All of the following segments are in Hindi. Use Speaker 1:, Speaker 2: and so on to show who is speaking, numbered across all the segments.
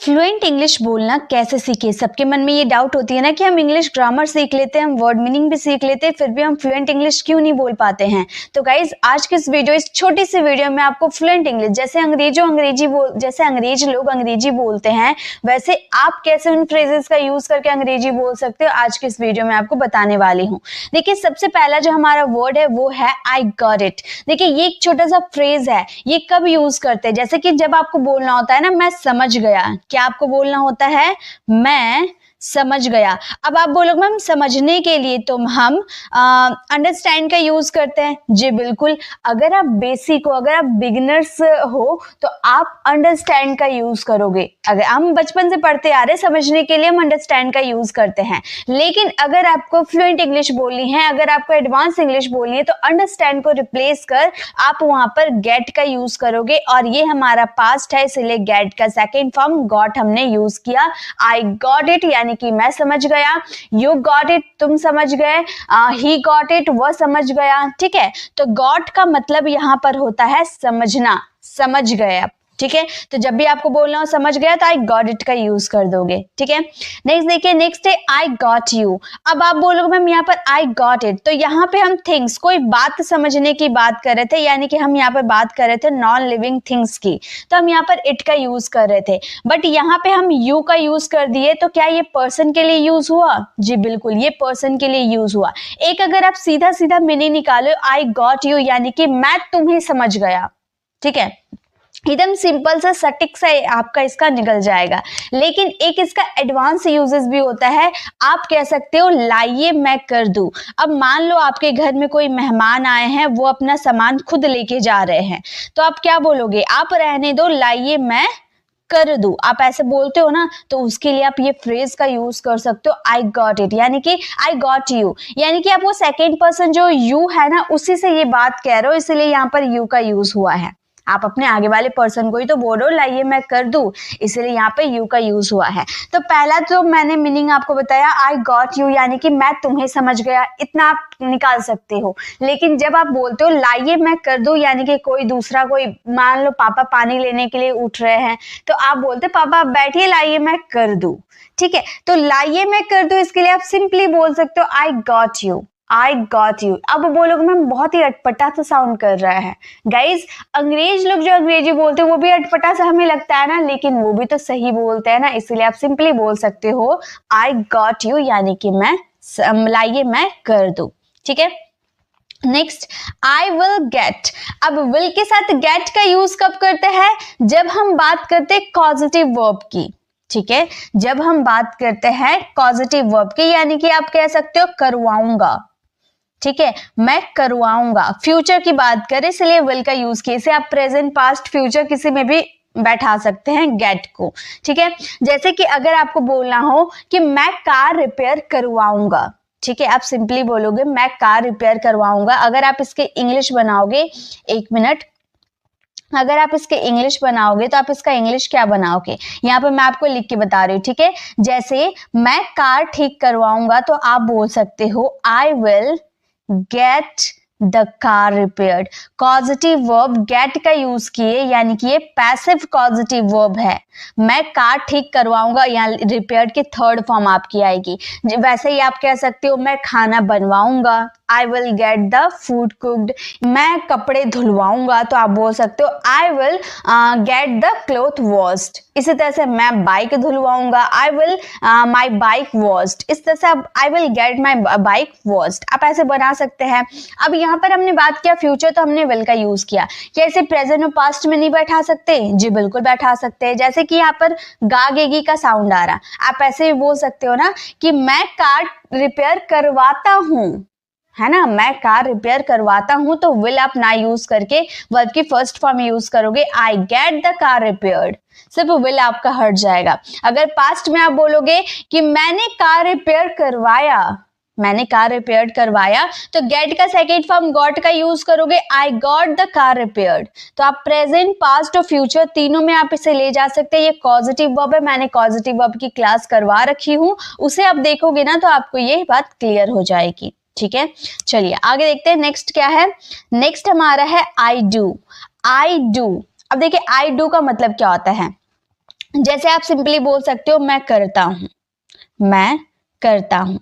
Speaker 1: फ्लुएंट इंग्लिश बोलना कैसे सीखे। सबके मन में ये डाउट होती है ना कि हम इंग्लिश ग्रामर सीख लेते हैं, हम वर्ड मीनिंग भी सीख लेते हैं, फिर भी हम फ्लुएंट इंग्लिश क्यों नहीं बोल पाते हैं। तो गाइज आज के इस छोटी सी वीडियो में आपको फ्लुएंट इंग्लिश जैसे अंग्रेज लोग अंग्रेजी बोलते हैं वैसे आप कैसे उन फ्रेजेस का यूज करके अंग्रेजी बोल सकते हो, आज के इस वीडियो में आपको बताने वाली हूँ। देखिए सबसे पहला जो हमारा वर्ड है वो है आई गॉट इट। देखिए ये एक छोटा सा फ्रेज है, ये कब यूज करते हैं, जैसे कि जब आपको बोलना होता है ना मैं समझ गया, क्या आपको बोलना होता है मैं समझ गया। अब आप बोलोगे मैम समझने के लिए तो हम अंडरस्टैंड का यूज करते हैं। जी बिल्कुल, अगर आप बेसिक हो, अगर आप बिगिनर्स हो तो आप अंडरस्टैंड का यूज करोगे। अगर हम बचपन से पढ़ते आ रहे समझने के लिए हम अंडरस्टैंड का यूज करते हैं, लेकिन अगर आपको फ्लुएंट इंग्लिश बोलनी है, अगर आपको एडवांस इंग्लिश बोलनी है तो अंडरस्टैंड को रिप्लेस कर आप वहां पर गेट का यूज करोगे। और ये हमारा पास्ट है इसलिए गेट का सेकेंड फॉर्म गॉट हमने यूज किया। आई गॉट इट यानी कि मैं समझ गया, यू गॉट इट तुम समझ गए, ही गॉट इट वह समझ गया। ठीक है, तो गॉट का मतलब यहां पर होता है समझना, समझ गए आप। ठीक है, तो जब भी आपको बोलना हो समझ गया तो आई गॉट इट का यूज कर दोगे। ठीक है, नेक्स्ट देखिए, नेक्स्ट है आई गॉट यू। अब आप बोलोगे मैम यहाँ पर आई गॉट इट, तो यहाँ पे हम थिंग्स, कोई बात समझने की बात कर रहे थे, यानी कि हम यहाँ पर बात कर रहे थे नॉन लिविंग थिंग्स की, तो हम यहाँ पर इट का यूज कर रहे थे, बट यहाँ पे हम यू का यूज कर दिए, तो क्या ये पर्सन के लिए यूज हुआ? जी बिल्कुल, ये पर्सन के लिए यूज हुआ। एक अगर आप सीधा सीधा मीनिंग निकालो आई गॉट यू यानी कि मैं तुम्हें समझ गया। ठीक है, एकदम सिंपल सा सटीक सा आपका इसका निकल जाएगा। लेकिन एक इसका एडवांस यूजेस भी होता है, आप कह सकते हो लाइए मैं कर दूं। अब मान लो आपके घर में कोई मेहमान आए हैं, वो अपना सामान खुद लेके जा रहे हैं, तो आप क्या बोलोगे? आप रहने दो, लाइए मैं कर दूं। आप ऐसे बोलते हो ना, तो उसके लिए आप ये फ्रेज का यूज कर सकते हो आई गॉट इट यानी कि आई गॉट यू, यानी कि आप वो सेकेंड पर्सन जो यू है ना उसी से ये बात कह रहे हो, इसलिए यहाँ पर यू का यूज हुआ है। आप अपने आगे वाले पर्सन को ही तो बोल रहे हो लाइए मैं कर दूं, इसलिए यहाँ पे यू का यूज हुआ है। तो पहला तो मैंने मीनिंग आपको बताया आई गॉट यू यानी कि मैं तुम्हें समझ गया, इतना आप निकाल सकते हो। लेकिन जब आप बोलते हो लाइए मैं कर दूं यानी कि कोई दूसरा, कोई मान लो पापा पानी लेने के लिए उठ रहे हैं, तो आप बोलते पापा आप बैठिए लाइए मैं कर दूं। ठीक है, तो लाइए मैं कर दूं इसके लिए आप सिंपली बोल सकते हो I got you, I got you. अब बोलोगे मैम बहुत ही अटपटा सा साउंड कर रहा है। गाइज अंग्रेज लोग जो अंग्रेजी बोलते हैं वो भी अटपटा सा हमें लगता है ना, लेकिन वो भी तो सही बोलते हैं ना, इसलिए आप सिंपली बोल सकते हो आई गॉट यू यानी कि मैं लाइए मैं कर दूं। ठीक है, नेक्स्ट आई विल गेट। अब विल के साथ गेट का यूज कब करते हैं? जब हम बात करते हैं कॉजेटिव वर्ब की। ठीक है, जब हम बात करते हैं कॉजेटिव वर्ब की यानी कि आप कह सकते हो करवाऊंगा। ठीक है, मैं करवाऊंगा, फ्यूचर की बात करें इसलिए विल का यूज किया। इसे आप प्रेजेंट पास्ट फ्यूचर किसी में भी बैठा सकते हैं गेट को। ठीक है, जैसे कि अगर आपको बोलना हो कि मैं कार रिपेयर करवाऊंगा, ठीक है, आप सिंपली बोलोगे मैं कार रिपेयर करवाऊंगा। अगर आप इसके इंग्लिश बनाओगे, एक मिनट, अगर आप इसके इंग्लिश बनाओगे तो आप इसका इंग्लिश क्या बनाओगे? यहाँ पे मैं आपको लिख के बता रही हूँ। ठीक है, जैसे मैं कार ठीक करवाऊंगा तो आप बोल सकते हो I will get the car repaired. Positive verb get का यूज किए यानी कि ये पैसिव पॉजिटिव वर्ब है। मैं कार ठीक करवाऊंगा, यहाँ रिपेयर्ड की थर्ड फॉर्म आपकी आएगी। वैसे ही आप कह सकते हो मैं खाना बनवाऊंगा, I will get the food cooked. मैं कपड़े धुलवाऊंगा तो आप बोल सकते हो I will get the cloth washed. इसी तरह से मैं बाइक धुलवाऊंगा, I will my bike washed. इस तरह से आप I will get my bike washed आप ऐसे बना सकते हैं। अब यहाँ पर हमने बात किया फ्यूचर, तो हमने विल का यूज किया। क्या इसे प्रेजेंट और पास्ट में नहीं बैठा सकते? जी बिल्कुल बैठा सकते हैं। जैसे कि यहाँ पर गा गेगी का साउंड आ रहा, आप ऐसे भी बोल सकते हो ना कि मैं कार रिपेयर करवाता हूं, है ना, मैं कार रिपेयर करवाता हूं, तो विल आप ना यूज करके वर्ब की फर्स्ट फॉर्म यूज करोगे I get the car repaired, सिर्फ विल आपका हट जाएगा। अगर पास्ट में आप बोलोगे कि मैंने कार रिपेयर करवाया, मैंने कार रिपेयर करवाया, तो गेट का सेकेंड फॉर्म गॉट का यूज करोगे I got the car repaired. तो आप प्रेजेंट पास्ट और फ्यूचर तीनों में आप इसे ले जा सकते हैं। ये पॉजिटिव वर्ब है, मैंने पॉजिटिव वर्ब की क्लास करवा रखी हूं, उसे आप देखोगे ना तो आपको ये बात क्लियर हो जाएगी। ठीक है, चलिए आगे देखते हैं। नेक्स्ट क्या है? नेक्स्ट हमारा है आई डू। I do. अब देखिए आई डू का मतलब क्या होता है? जैसे आप सिंपली बोल सकते हो मैं करता हूं, मैं करता हूं।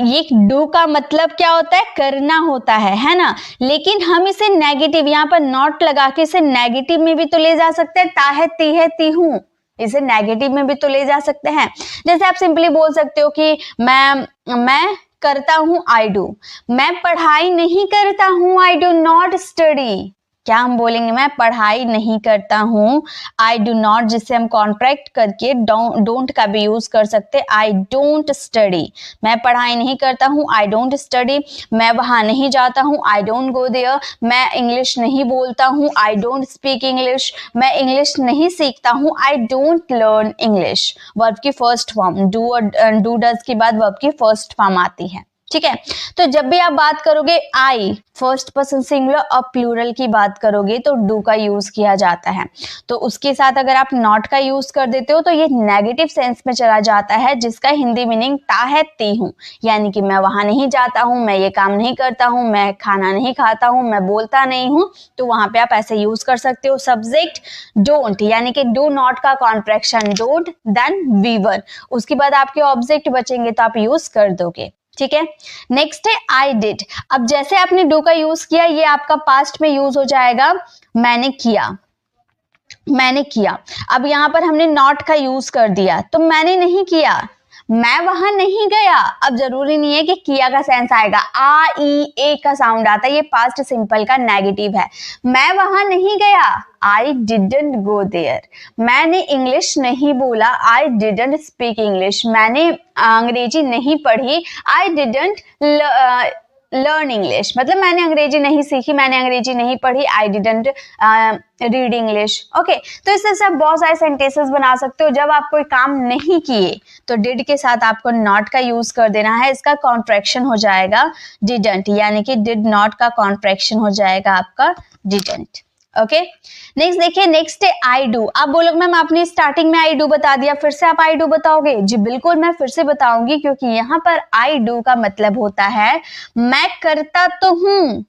Speaker 1: ये डू का मतलब क्या होता है, करना होता है ना। लेकिन हम इसे नेगेटिव, यहाँ पर नॉट लगा के इसे नेगेटिव में भी तो ले जा सकते हैं, ता है ती है ती हूं, इसे नेगेटिव में भी तो ले जा सकते हैं। जैसे आप सिंपली बोल सकते हो कि मैं करता हूं, आई डू। मैं पढ़ाई नहीं करता हूं, आई डू नॉट स्टडी। क्या हम बोलेंगे, मैं पढ़ाई नहीं करता हूं, आई डू नॉट, जिससे हम कॉन्ट्रैक्ट करके डोंट का भी यूज कर सकते, आई डोंट स्टडी। मैं पढ़ाई नहीं करता हूं, आई डोंट स्टडी। मैं वहां नहीं जाता हूं, आई डोंट गो देयर। मैं इंग्लिश नहीं बोलता हूं, आई डोंट स्पीक इंग्लिश। मैं इंग्लिश नहीं सीखता हूं, I don't learn English. Verb की फर्स्ट फॉर्म, डू डज के बाद वर्ब की फर्स्ट फॉर्म आती है, ठीक है। तो जब भी आप बात करोगे आई फर्स्ट पर्सन सिंगुलर और प्लूरल की बात करोगे तो डू का यूज किया जाता है। तो उसके साथ अगर आप नॉट का यूज कर देते हो तो ये नेगेटिव सेंस में चला जाता है, जिसका हिंदी मीनिंग ता है ती हूं। यानी कि मैं वहां नहीं जाता हूं, मैं ये काम नहीं करता हूं, मैं खाना नहीं खाता हूं, मैं बोलता नहीं हूं। तो वहां पे आप ऐसे यूज कर सकते हो। सब्जेक्ट डोंट, यानी कि डू नॉट का कॉन्ट्रैक्शन डोंट, देन वीवर। उसके बाद आपके ऑब्जेक्ट बचेंगे तो आप यूज कर दोगे, ठीक है। नेक्स्ट है आई डिड। अब जैसे आपने डू का यूज किया, ये आपका पास्ट में यूज हो जाएगा, मैंने किया, मैंने किया। अब यहां पर हमने नॉट का यूज कर दिया, तो मैंने नहीं किया, मैं वहां नहीं गया। अब जरूरी नहीं है कि किया का सेंस आएगा, आ ई ए का साउंड आता है, ये पास्ट सिंपल का नेगेटिव है। मैं वहां नहीं गया, आई डिडंट गो देयर। मैंने इंग्लिश नहीं बोला, आई डिडंट स्पीक इंग्लिश। मैंने अंग्रेजी नहीं पढ़ी, आई डिडंट लर्न इंग्लिश। मतलब मैंने अंग्रेजी नहीं सीखी, मैंने अंग्रेजी नहीं पढ़ी, I didn't read English. Okay, तो इस तरह से आप बहुत सारे सेंटेंसेस बना सकते हो। जब आप कोई काम नहीं किए तो डिड के साथ आपको नॉट का यूज कर देना है, इसका कॉन्ट्रैक्शन हो जाएगा डिडंट, यानी कि डिड नॉट का कॉन्ट्रैक्शन हो जाएगा आपका डिडंट। ओके, नेक्स्ट देखिए, नेक्स्ट है आई डू। आप बोलोगे मैम आपने स्टार्टिंग में आई डू बता दिया, फिर से आप आई डू बताओगे? जी बिल्कुल, मैं फिर से बताऊंगी, क्योंकि यहाँ पर आई डू का मतलब होता है मैं करता तो हूं।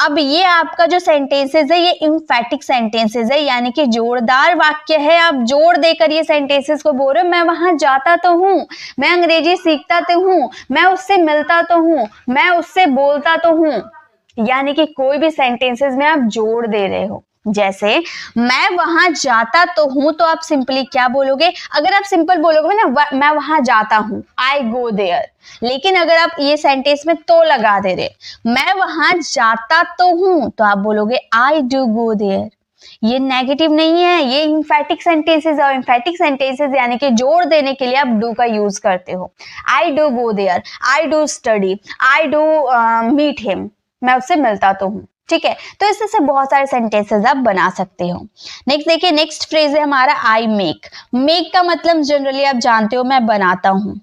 Speaker 1: अब ये आपका जो सेंटेंसेस है ये इम्फेटिक सेंटेंसेस है, यानी कि जोरदार वाक्य है। आप जोर देकर ये सेंटेंसेस को बोल रहे हो, मैं वहां जाता तो हूं, मैं अंग्रेजी सीखता तो हूं, मैं उससे मिलता तो हूं, मैं उससे बोलता तो हूं। यानी कि कोई भी सेंटेंसेस में आप जोड़ दे रहे हो। जैसे मैं वहां जाता तो हूं, तो आप सिंपली क्या बोलोगे? अगर आप सिंपल बोलोगे ना मैं वहां जाता हूं, आई गो देयर। लेकिन अगर आप ये सेंटेंस में तो लगा दे रहे, मैं वहां जाता तो हूं, तो आप बोलोगे आई डू गो देयर। ये नेगेटिव नहीं है, ये इम्फेटिक सेंटेंसेस है। इम्फेटिक सेंटेंसेस यानी कि जोड़ देने के लिए आप डू का यूज करते हो। I do go there, I do study, I do meet him, मैं उससे मिलता तो हूं, ठीक है। तो इससे से बहुत सारे सेंटेंसेस आप बना सकते हो। नेक्स्ट देखिए, नेक्स्ट फ्रेज है हमारा आई मेक। मेक का मतलब जनरली आप जानते हो, मैं बनाता हूं,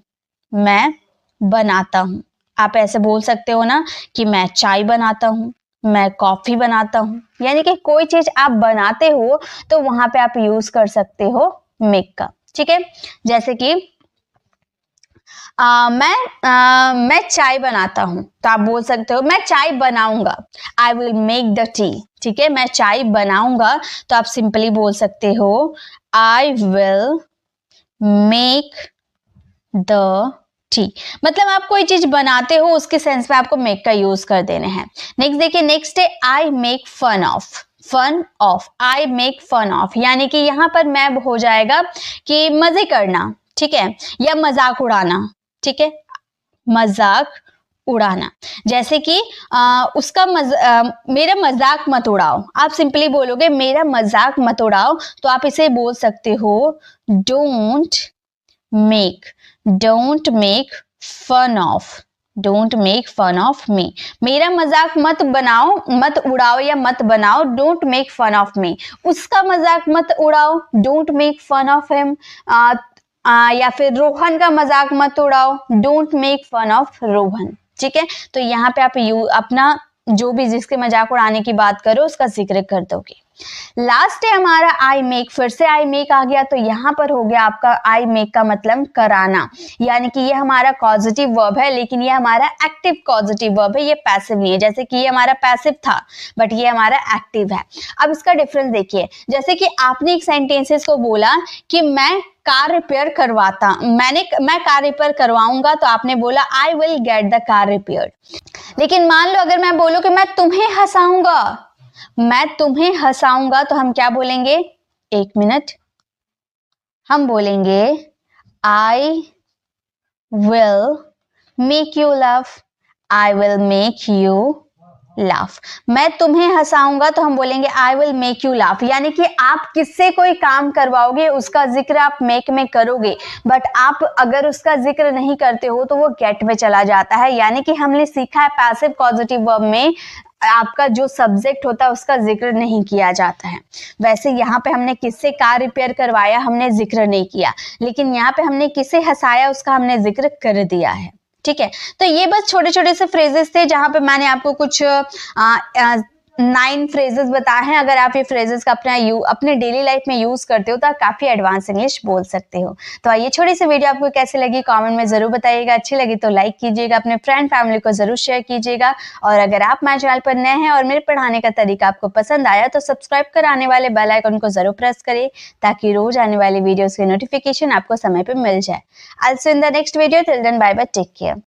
Speaker 1: मैं बनाता हूं। आप ऐसे बोल सकते हो ना कि मैं चाय बनाता हूं, मैं कॉफी बनाता हूं। यानी कि कोई चीज आप बनाते हो तो वहां पे आप यूज कर सकते हो मेक का, ठीक है। जैसे कि मैं चाय बनाता हूं, तो आप बोल सकते हो मैं चाय बनाऊंगा, I will make the T, ठीक है। मैं चाय बनाऊंगा तो आप सिंपली बोल सकते हो I will make the T. मतलब आप कोई चीज बनाते हो उसके सेंस में आपको मेक का यूज कर देने हैं। नेक्स्ट देखिए, नेक्स्ट है I make fun of. Fun of, I make fun of, यानी कि यहां पर मैं हो जाएगा कि मजे करना, ठीक है, या मजाक उड़ाना, ठीक है, मजाक उड़ाना। जैसे कि उसका मेरा मजाक मत उड़ाओ, आप सिंपली बोलोगे मेरा मजाक मत उड़ाओ, तो आप इसे बोल सकते हो don't make fun of, don't make fun of me. मेरा मजाक मत बनाओ, मत उड़ाओ या मत बनाओ, don't make fun of me. उसका मजाक मत उड़ाओ, don't make fun of him. या फिर रोहन का मजाक मत उड़ाओ, don't make fun of Rohan, ठीक है। तो यहाँ पे आप अपना जो भी जिसके मजाक उड़ाने की बात करो उसका जिक्र कर दोगे। लास्ट है हमारा आई मेक, फिर से आई मेक आ गया, तो यहाँ पर हो गया आपका आई मेक का मतलब कराना, यानी कि ये हमारा कॉजेटिव वर्ब है, लेकिन ये हमारा एक्टिव कॉजेटिव वर्ब है, ये पैसिव नहीं है। जैसे कि ये हमारा पैसिव था बट ये हमारा एक्टिव है। अब इसका डिफरेंस देखिए, जैसे कि आपने एक सेंटेंसेस को बोला कि मैं कार रिपेयर करवाता, मैं कार रिपेयर करवाऊंगा, तो आपने बोला आई will get the car repair. लेकिन मान लो अगर मैं बोलूं कि मैं तुम्हें हंसाऊंगा, तो हम क्या बोलेंगे, एक मिनट, हम बोलेंगे I will make you laugh, I will make you laugh. मैं तुम्हें हंसाऊंगा तो हम बोलेंगे I will make you laugh, यानी कि आप किससे कोई काम करवाओगे उसका जिक्र आप मेक में करोगे, बट आप अगर उसका जिक्र नहीं करते हो तो वो गेट में चला जाता है। यानी कि हमने सीखा है पैसिव पॉजिटिव वर्ब में आपका जो सब्जेक्ट होता है उसका जिक्र नहीं किया जाता है। वैसे यहाँ पे हमने किससे कार रिपेयर करवाया हमने जिक्र नहीं किया, लेकिन यहाँ पे हमने किसे हंसाया उसका हमने जिक्र कर दिया है। ठीक है, तो ये बस छोटे छोटे से फ्रेजेस थे जहां पे मैंने आपको कुछ 9 फ्रेजेस बताए हैं। अगर आप ये फ्रेजेस का अपने डेली लाइफ में यूज करते हो तो आप काफी एडवांस इंग्लिश बोल सकते हो। तो ये छोटी सी वीडियो आपको कैसी लगी कमेंट में जरूर बताइएगा। अच्छी लगी तो लाइक कीजिएगा, अपने फ्रेंड फैमिली को जरूर शेयर कीजिएगा, और अगर आप मेरे चैनल पर नए हैं और मेरे पढ़ाने का तरीका आपको पसंद आया तो सब्सक्राइब कर आने वाले बेल आइकन को जरूर प्रेस करें ताकि रोज आने वाली वीडियोस की नोटिफिकेशन आपको समय पर मिल जाए। I will see you in the next video, till then bye bye, take care.